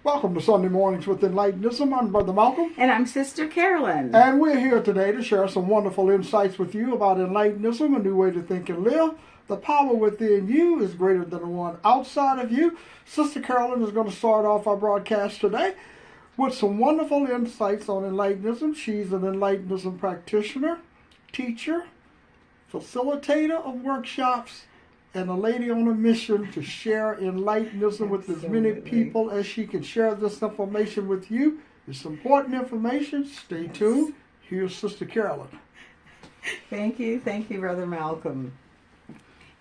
Welcome to Sunday Mornings with Enlightenism. I'm Brother Malcolm. And I'm Sister Carolyn. And we're here today to share some wonderful insights with you about Enlightenism, a new way to think and live. The power within you is greater than the one outside of you. Sister Carolyn is going to start off our broadcast today with some wonderful insights on Enlightenism. She's an Enlightenism practitioner, teacher, facilitator of workshops, and a lady on a mission to share Enlightenism with as many people as she can share this information with you. It's important information. Stay tuned. Here's Sister Carolyn. Thank you, Brother Malcolm.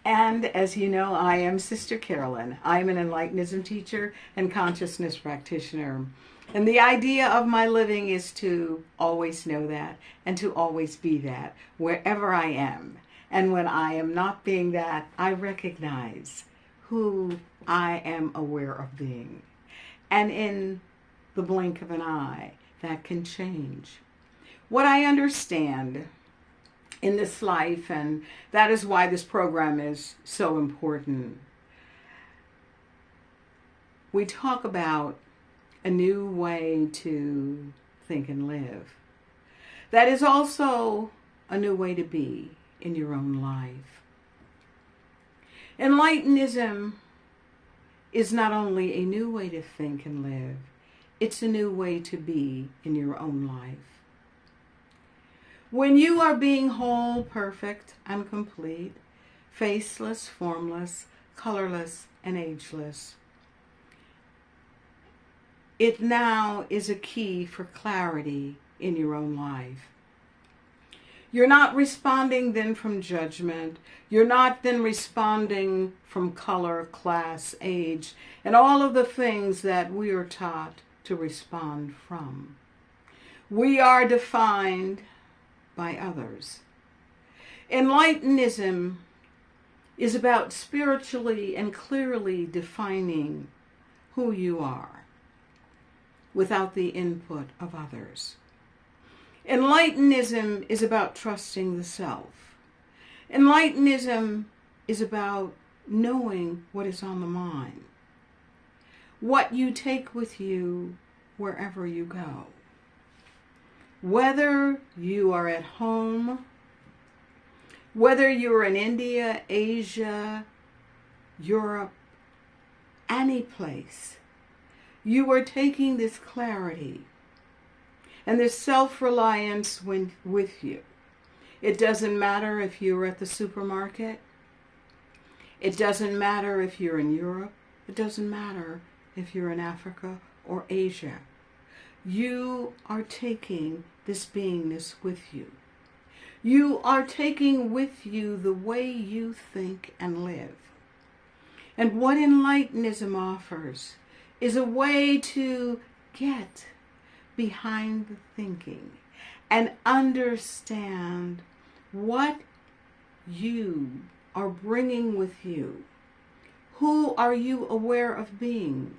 And as you know, I am Sister Carolyn. I'm an Enlightenism teacher and consciousness practitioner. And the idea of my living is to always know that and to always be that wherever I am. And when I am not being that, I recognize who I am aware of being. And in the blink of an eye, that can change. What I understand in this life, and that is why this program is so important. We talk about a new way to think and live. That is also a new way to be in your own life. Enlightenism is not only a new way to think and live, it's a new way to be in your own life. When you are being whole, perfect, and complete, faceless, formless, colorless, and ageless, it now is a key for clarity in your own life. You're not responding then from judgment. You're not then responding from color, class, age, and all of the things that we are taught to respond from. We are defined by others. Enlightenism is about spiritually and clearly defining who you are without the input of others. Enlightenism is about trusting the self. Enlightenism is about knowing what is on the mind, what you take with you wherever you go. Whether you are at home, whether you're in India, Asia, Europe, any place, you are taking this clarity and this self-reliance with you. It doesn't matter if you're at the supermarket. It doesn't matter if you're in Europe. It doesn't matter if you're in Africa or Asia. You are taking this beingness with you. You are taking with you the way you think and live. And what Enlightenism offers is a way to get behind the thinking and understand what you are bringing with you. Who are you aware of being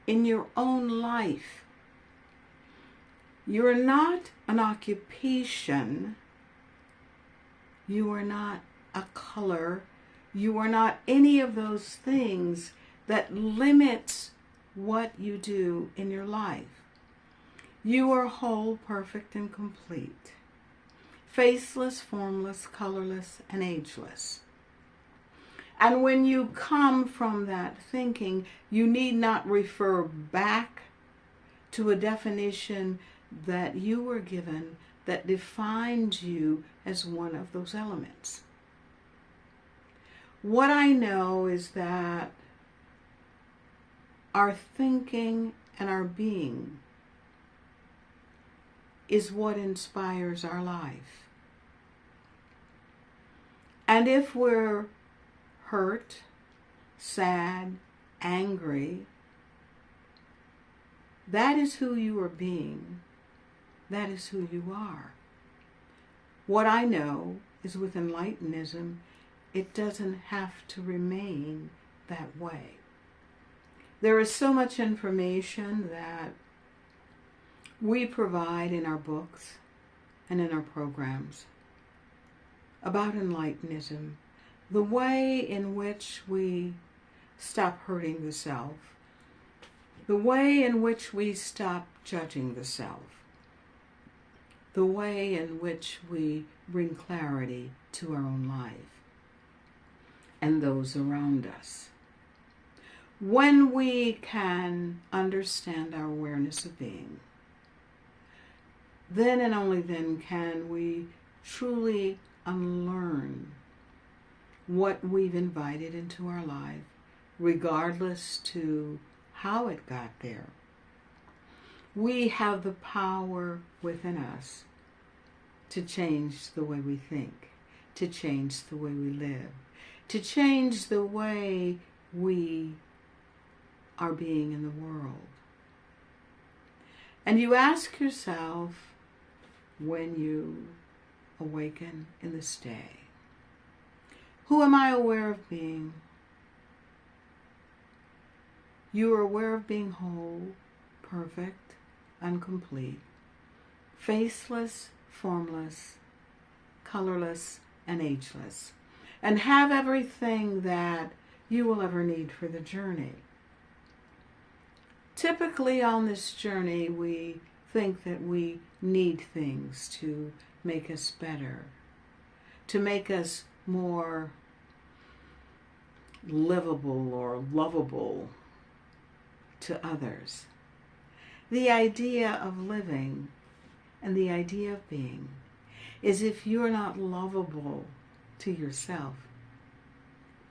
in your own life? You're not an occupation. You are not a color. You are not any of those things that limits what you do in your life. You are whole, perfect, and complete. Faceless, formless, colorless, and ageless. And when you come from that thinking, you need not refer back to a definition that you were given that defines you as one of those elements. What I know is that our thinking and our being is what inspires our life. And if we're hurt, sad, angry, that is who you are being. That is who you are. What I know is with Enlightenism, it doesn't have to remain that way. There is so much information that we provide in our books and in our programs about Enlightenism, the way in which we stop hurting the self, The way in which we stop judging the self. The way in which we bring clarity to our own life and those around us. When we can understand our awareness of being, then and only then can we truly unlearn what we've invited into our life, regardless to how it got there. We have the power within us to change the way we think, to change the way we live, to change the way we are being in the world. And you ask yourself when you awaken in this day, who am I aware of being? You are aware of being whole, perfect, and complete, faceless, formless, colorless, and ageless, and have everything that you will ever need for the journey. Typically on this journey, we think that we need things to make us better, to make us more livable or lovable to others. The idea of living and the idea of being is if you're not lovable to yourself,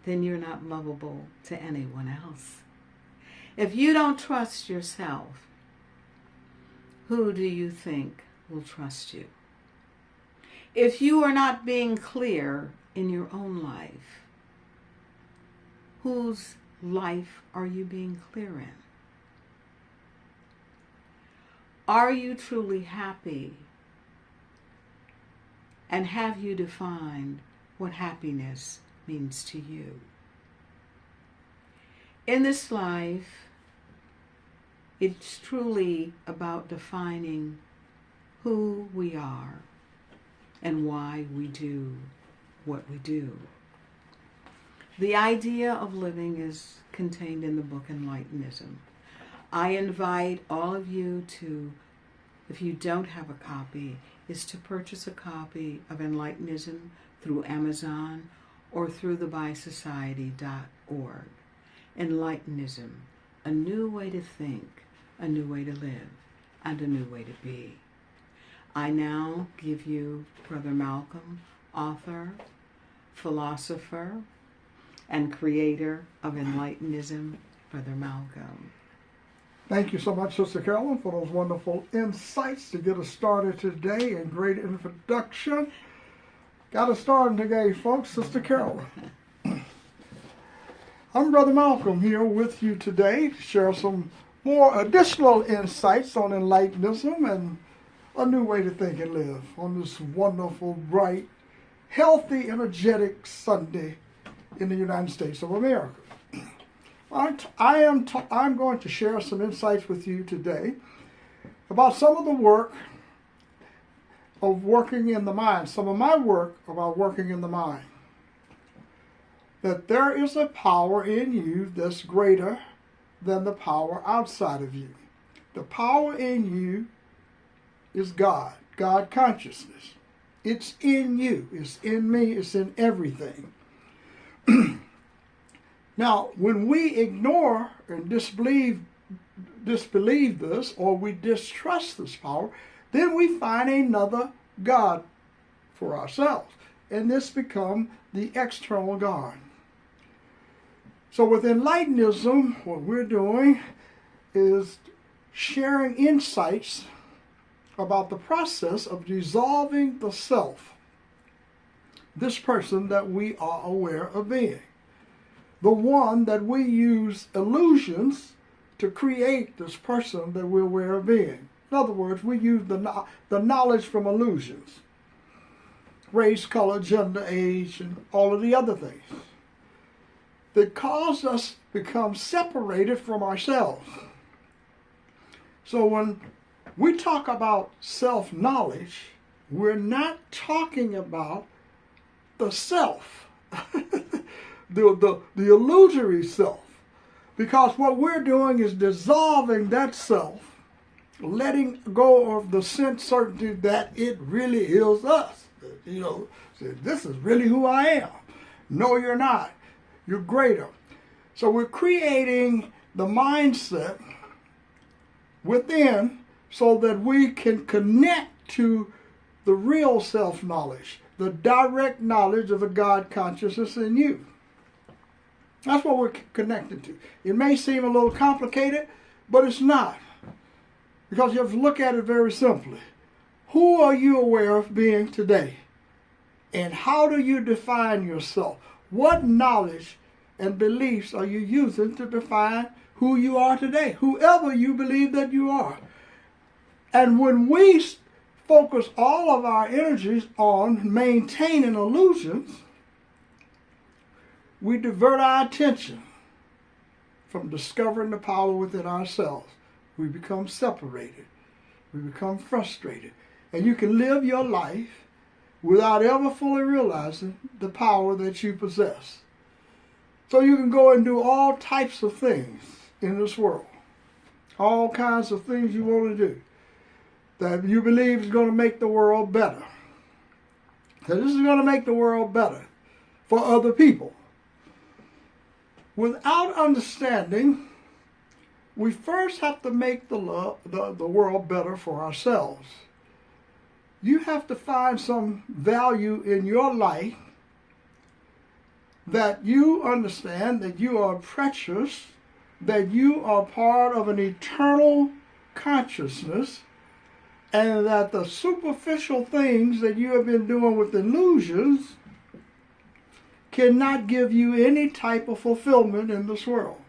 then you're not lovable to anyone else. If you don't trust yourself, who do you think will trust you? If you are not being clear in your own life, whose life are you being clear in? Are you truly happy? And have you defined what happiness means to you? In this life, it's truly about defining who we are and why we do what we do. The idea of living is contained in the book Enlightenism. I invite all of you to, if you don't have a copy, is to purchase a copy of Enlightenism through Amazon or through thebuysociety.org. Enlightenism, a new way to think, a new way to live, and a new way to be. I now give you Brother Malcolm, author, philosopher, and creator of Enlightenism, Brother Malcolm. Thank you so much, Sister Carolyn, for those wonderful insights to get us started today and great introduction. Got us started today, folks. Sister Carolyn. I'm Brother Malcolm here with you today to share some more additional insights on Enlightenism and a new way to think and live on this wonderful, bright, healthy, energetic Sunday in the United States of America. I'm going to share some insights with you today about some of the work of working in the mind, some of my work about working in the mind. That there is a power in you that's greater than the power outside of you. The power in you is God, God consciousness. It's in you, it's in me, it's in everything. Now, when we ignore and disbelieve this, or we distrust this power, then we find another God for ourselves. And this becomes the external God. So with Enlightenism, what we're doing is sharing insights about the process of dissolving the self, this person that we are aware of being, the one that we use illusions to create this person that we're aware of being. In other words, we use the knowledge from illusions, race, color, gender, age, and all of the other things that cause us to become separated from ourselves. So when we talk about self-knowledge, we're not talking about the self, the illusory self, Because what we're doing is dissolving that self, letting go of the sense certainty that it really is us. You know, this is really who I am. No, you're not. You're greater. So we're creating the mindset within so that we can connect to the real self-knowledge, the direct knowledge of the God consciousness in you. That's what we're connected to. It may seem a little complicated, but it's not. Because you have to look at it very simply. Who are you aware of being today? And how do you define yourself? What knowledge and beliefs are you using to define who you are today? Whoever you believe that you are. And when we focus all of our energies on maintaining illusions, we divert our attention from discovering the power within ourselves. We become separated. We become frustrated. And you can live your life without ever fully realizing the power that you possess. So you can go and do all types of things in this world. All kinds of things you want to do that you believe is going to make the world better. That this is going to make the world better for other people. Without understanding, we first have to make the world better for ourselves. You have to find some value in your life that you understand that you are precious, that you are part of an eternal consciousness, and that the superficial things that you have been doing with illusions cannot give you any type of fulfillment in this world.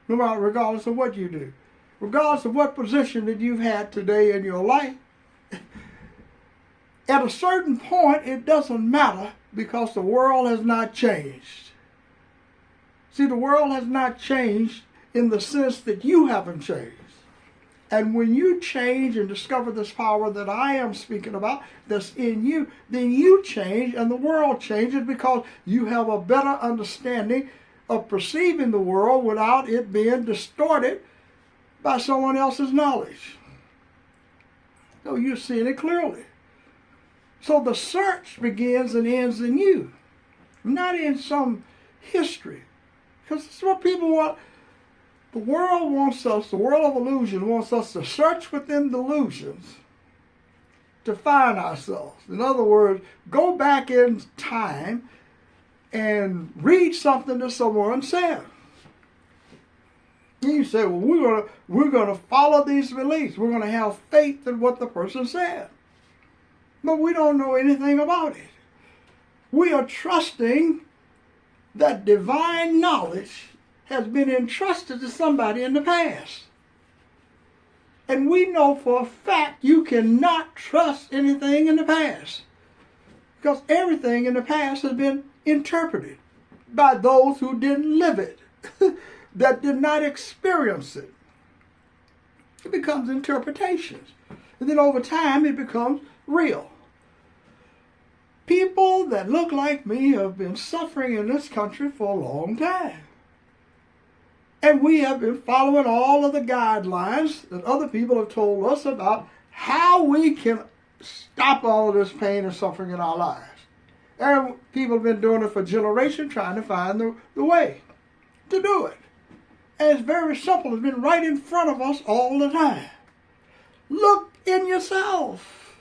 No matter, regardless of what you do. Regardless of what position that you've had today in your life. At a certain point, it doesn't matter because the world has not changed. See, the world has not changed in the sense that you haven't changed. And when you change and discover this power that I am speaking about that's in you, then you change and the world changes because you have a better understanding of perceiving the world without it being distorted by someone else's knowledge. So you're seeing it clearly. So the search begins and ends in you, not in some history. Because it's what people want. The world wants us, the world of illusion wants us to search within the illusions to find ourselves. In other words, go back in time and read something that someone said. And you say, well, we're gonna follow these beliefs. We're gonna have faith in what the person said. But we don't know anything about it. We are trusting that divine knowledge has been entrusted to somebody in the past. And we know for a fact you cannot trust anything in the past. Because everything in the past has been interpreted by those who didn't live it, that did not experience it. It becomes interpretations. And then over time it becomes real. People that look like me have been suffering in this country for a long time. And we have been following all of the guidelines that other people have told us about how we can stop all of this pain and suffering in our lives. And people have been doing it for generations, trying to find the way to do it. And it's very simple. It's been right in front of us all the time. Look in yourself.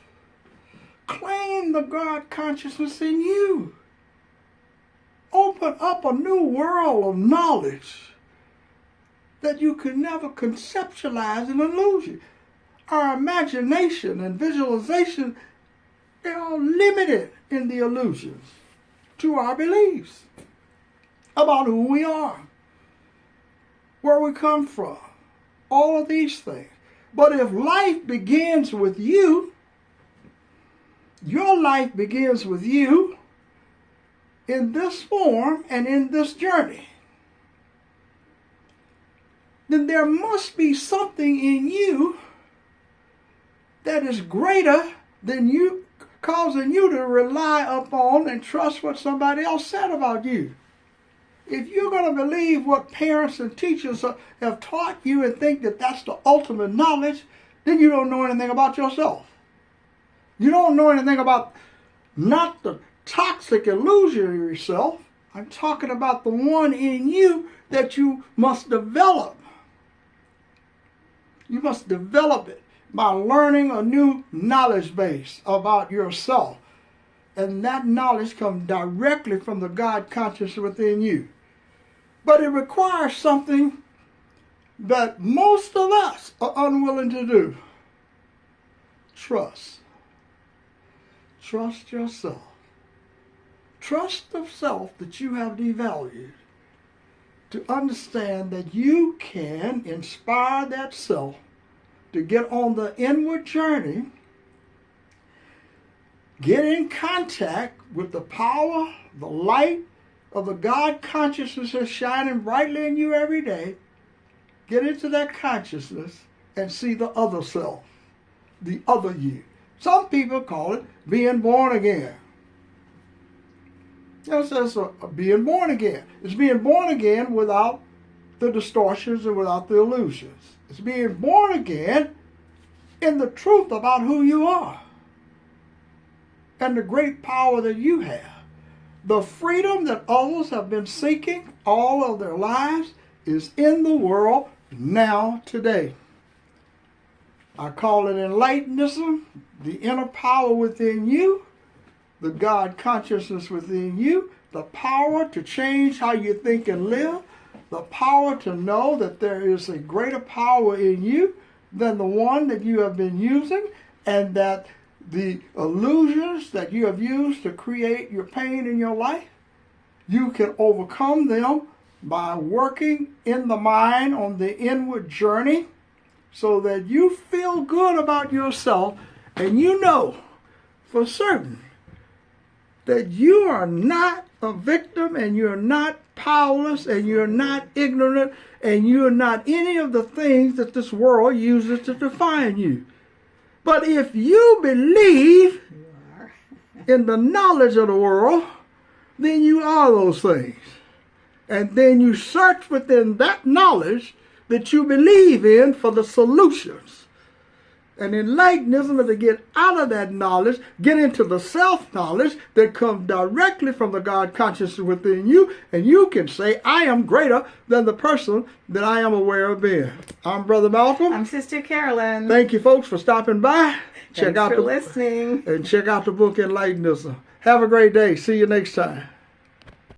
Claim the God consciousness in you. Open up a new world of knowledge that you could never conceptualize in an illusion. Our imagination and visualization, they're all limited in the illusions to our beliefs about who we are, where we come from, all of these things. But if life begins with you, your life begins with you in this form and in this journey, then there must be something in you that is greater than you, causing you to rely upon and trust what somebody else said about you. If you're going to believe what parents and teachers have taught you and think that that's the ultimate knowledge, then you don't know anything about yourself. You don't know anything about not the toxic illusionary self. I'm talking about the one in you that you must develop. You must develop it by learning a new knowledge base about yourself. And that knowledge comes directly from the God consciousness within you. But it requires something that most of us are unwilling to do. Trust. Trust yourself. Trust the self that you have devalued. To understand that you can inspire that self to get on the inward journey, get in contact with the power, the light of the God consciousness that's shining brightly in you every day. Get into that consciousness and see the other self, the other you. Some people call it being born again. That's being born again. It's being born again without the distortions and without the illusions. It's being born again in the truth about who you are and the great power that you have. The freedom that others have been seeking all of their lives is in the world now, today. I call it enlightenism, the inner power within you, the God consciousness within you, the power to change how you think and live, the power to know that there is a greater power in you than the one that you have been using, and that the illusions that you have used to create your pain in your life, you can overcome them by working in the mind on the inward journey so that you feel good about yourself and you know for certain that you are not a victim and you're not powerless and you're not ignorant and you're not any of the things that this world uses to define you. But if you believe in the knowledge of the world, then you are those things. And then you search within that knowledge that you believe in for the solutions. And enlightenism is to get out of that knowledge, get into the self-knowledge that comes directly from the God consciousness within you, and you can say, I am greater than the person that I am aware of being. I'm Brother Malcolm. I'm Sister Carolyn. Thank you, folks, for stopping by. Thanks for listening. And check out the book Enlightenism. Have a great day. See you next time.